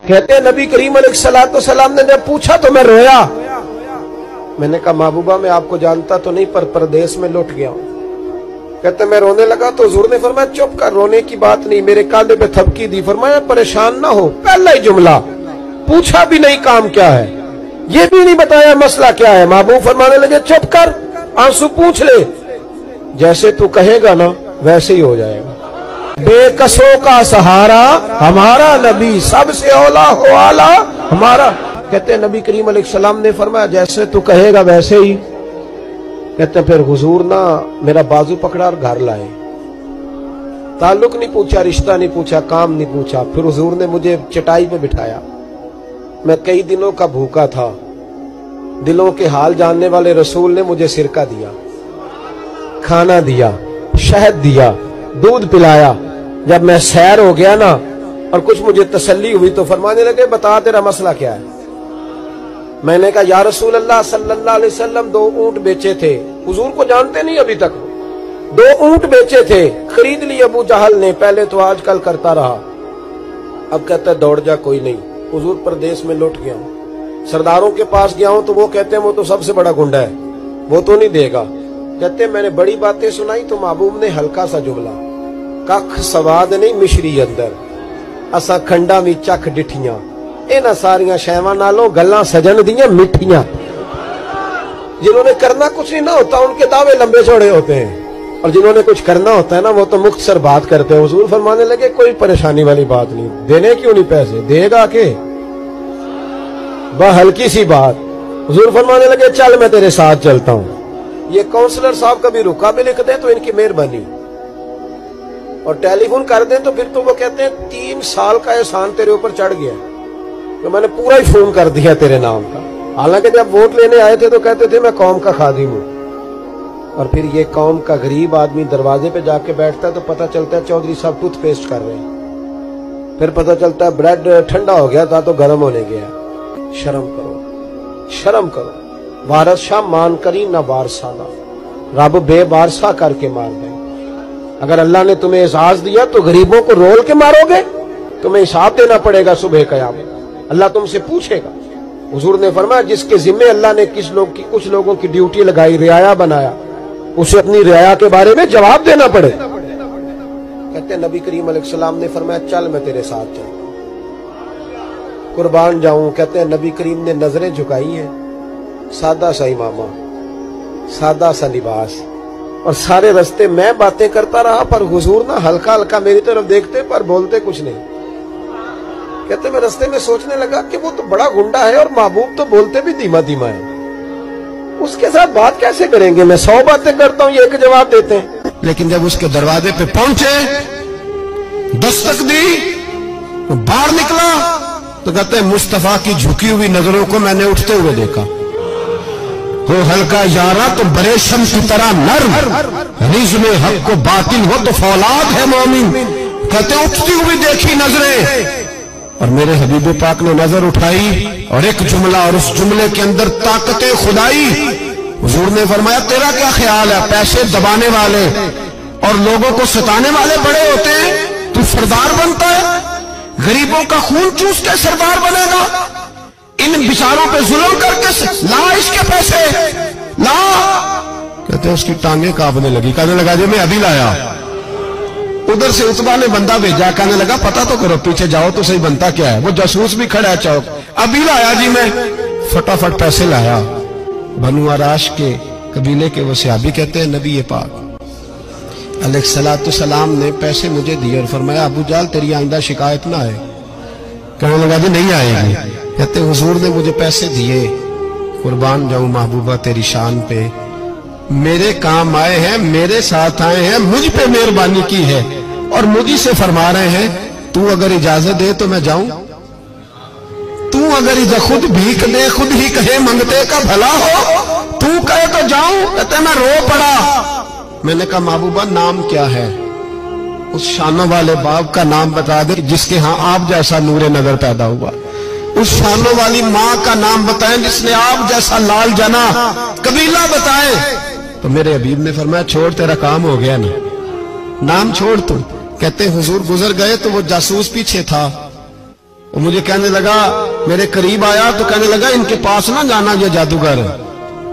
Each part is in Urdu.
کہتے ہیں نبی کریم علیہ السلام نے جب پوچھا تو میں رویا. میں نے کہا محبوبہ میں آپ کو جانتا تو نہیں پر پردیس میں لوٹ گیا ہوں. کہتے ہیں میں رونے لگا تو حضور نے فرمایا چپ کر، رونے کی بات نہیں. میرے کاندھے پہ تھپکی دی، فرمایا پریشان نہ ہو. پہلا ہی جملہ، پوچھا بھی نہیں کام کیا ہے، یہ بھی نہیں بتایا مسئلہ کیا ہے. محبوب فرمانے لگے چپ کر، آنسو پوچھ لے، جیسے تو کہے گا نا ویسے ہی ہو جائے گا. بے کسوں کا سہارا ہمارا نبی، سب سے اولا ہو آلہ ہمارا. کہتے ہیں نبی کریم علیہ السلام نے فرمایا جیسے تو کہے گا ویسے ہی. کہتے ہیں پھر حضور نا میرا بازو پکڑا اور گھر لائے. تعلق نہیں پوچھا، رشتہ نہیں پوچھا، کام نہیں پوچھا. پھر حضور نے مجھے چٹائی پہ بٹھایا. میں کئی دنوں کا بھوکا تھا. دلوں کے حال جاننے والے رسول نے مجھے سرکہ دیا، کھانا دیا، شہد دیا، دودھ پلایا. جب میں سیر ہو گیا نا اور کچھ مجھے تسلی ہوئی تو فرمانے لگے بتا تیرا مسئلہ کیا ہے. میں نے کہا یا رسول اللہ صلی اللہ علیہ وسلم 2 اونٹ بیچے تھے. حضور کو جانتے نہیں ابھی تک. 2 اونٹ بیچے تھے، خرید لی ابو جہل نے. پہلے تو آج کل کرتا رہا، اب کہتا ہے دوڑ جا کوئی نہیں. حضور پردیس میں لوٹ گیا ہوں، سرداروں کے پاس گیا ہوں تو وہ کہتے ہیں وہ تو سب سے بڑا گنڈا ہے، وہ تو نہیں دے گا. کہتے ہیں میں نے بڑی باتیں سنائی تو محبوب نے ہلکا سا جملہ، کخ سواد نہیں مشری اندر، اسا کھنڈا بھی چکھ ڈٹھیاں، اینا ساریاں شیواں نالوں گلاں سجن دیاں مٹھیاں. جنہوں نے کرنا کچھ نہیں نہ ہوتا ان کے دعوے لمبے چوڑے ہوتے ہیں، اور جنہوں نے کچھ کرنا ہوتا ہے نا وہ تو مختصر بات کرتے ہیں. حضور فرمانے لگے کوئی پریشانی والی بات نہیں، دینے کیوں نہیں پیسے، دے گا کہ ہلکی سی بات. حضور فرمانے لگے چل میں تیرے ساتھ چلتا ہوں. یہ کونسلر صاحب کبھی رکا بھی لکھ دیں تو ان کی مہربانی، اور ٹیلی فون کر دیں تو پھر تو وہ کہتے ہیں 3 سال کا احسان تیرے اوپر چڑھ گیا تو میں نے پورا ہی فون کر دیا تیرے نام کا. حالانکہ جب ووٹ لینے آئے تھے تو کہتے تھے میں قوم کا خادم ہوں، اور پھر یہ قوم کا غریب آدمی دروازے پہ جا کے بیٹھتا ہے تو پتہ چلتا ہے چودھری صاحب ٹوتھ پیسٹ کر رہے ہیں. پھر پتہ چلتا ہے بریڈ ٹھنڈا ہو گیا تھا تو گرم ہونے گیا. شرم کرو، شرم کرو. وارث شاہ مان کری نہ وارثانہ، رب بے وارثہ کر کے مار دے. اگر اللہ نے تمہیں اعزاز دیا تو غریبوں کو رول کے مارو گے؟ تمہیں حساب دینا پڑے گا صبح قیامت، اللہ تم سے پوچھے گا. حضور نے فرمایا جس کے ذمے اللہ نے کچھ لوگوں کی ڈیوٹی لگائی، رعایا بنایا، اسے اپنی رعایا کے بارے میں جواب دینا پڑے. کہتے ہیں نبی کریم علیہ السلام نے فرمایا چل میں تیرے ساتھ چلتا ہوں، قربان جاؤں. کہتے ہیں نبی کریم نے نظریں جھکائی ہیں، سادہ سا امامہ، سادہ سا لباس، اور سارے رستے میں باتیں کرتا رہا پر حضور نہ ہلکا ہلکا میری طرف دیکھتے پر بولتے کچھ نہیں. کہتے میں رستے میں سوچنے لگا کہ وہ تو بڑا گنڈا ہے اور محبوب تو بولتے بھی دھیما دھیما ہے، اس کے ساتھ بات کیسے کریں گے؟ میں 100 باتیں کرتا ہوں، یہ ایک جواب دیتے ہیں. لیکن جب اس کے دروازے پہ پہنچے، دستک دی، باہر نکلا تو کہتے ہیں مصطفیٰ کی جھکی ہوئی نظروں کو میں نے اٹھتے ہوئے دیکھا. ہو ہلکا یارا تو بریشم کی طرح نرم، رزم حق کو باطل ہو تو فولاد ہے مومن. کہتے ہیں اٹھتی ہوئی دیکھی نظریں، اور میرے حبیب پاک نے نظر اٹھائی اور ایک جملہ، اور اس جملے کے اندر طاقت خدائی. حضور نے فرمایا تیرا کیا خیال ہے؟ پیسے دبانے والے اور لوگوں کو ستانے والے بڑے ہوتے ہیں، تو سردار بنتا ہے؟ غریبوں کا خون چوس کے سردار بنے گا؟ ان بیچاروں پہ ظلم کر کے لا اس کے پیسے لا. کہتے ہیں اس کی ٹانگیں کانپنے لگی، کہنے لگا جی میں ابھی لایا. ادھر سے عتبہ نے بندہ بھیجا، کہنے لگا پتہ تو کرو، پیچھے جاؤ تو صحیح بنتا کیا ہے. وہ جاسوس بھی کھڑا ہے چوک، ابھی لایا جی میں. فٹافٹ پیسے لایا. بنو عراش کے قبیلے کے وہ صحابی کہتے ہیں نبی پاک علیہ السلام نے پیسے مجھے دیے اور فرمایا ابو جال تیری آئندہ شکایت نہ آئے. کہنے لگا جی نہیں آئے گی. کہتے حضور نے مجھے پیسے دیے، قربان جاؤں محبوبہ تیری شان پہ، میرے کام آئے ہیں، میرے ساتھ آئے ہیں، مجھ پہ مہربانی کی ہے، اور مجھے سے فرما رہے ہیں تو اگر اجازت دے تو میں جاؤں، تو اگر خود بھیک دے، خود ہی کہے منگتے کا بھلا ہو، تو کہے تو جاؤں. کہتے میں رو پڑا. میں نے کہا محبوبہ نام کیا ہے؟ اس شانوں والے باپ کا نام بتا دے جس کے ہاں آپ جیسا نور نظر پیدا ہوا. اس شانوں والی ماں کا نام بتائیں جس نے آپ جیسا لال جنا. قبیلہ بتائیں. تو میرے حبیب نے فرمایا چھوڑ تیرا کام ہو گیا نا، نام چھوڑ تو. کہتے حضور گزر گئے تو وہ جاسوس پیچھے تھا، وہ مجھے کہنے لگا، میرے قریب آیا تو کہنے لگا ان کے پاس نہ جانا، یہ جادوگر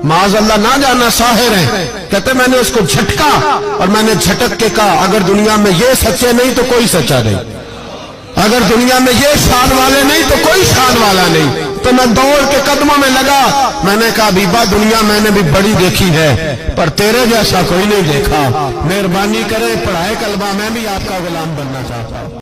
معاذ اللہ نہ جانا، ساحر ہیں۔ کہتے میں نے اس کو جھٹکا اور میں نے جھٹک کے کہا اگر دنیا میں یہ سچے نہیں تو کوئی سچا نہیں، اگر دنیا میں یہ شان والے نہیں تو کوئی شان والا نہیں۔ تو میں دوڑ کے قدموں میں لگا، میں نے کہا بیبا دنیا میں نے بھی بڑی دیکھی ہے پر تیرے جیسا کوئی نہیں دیکھا، مہربانی کرے پڑھائے کلمہ، میں بھی آپ کا غلام بننا چاہتا ہوں۔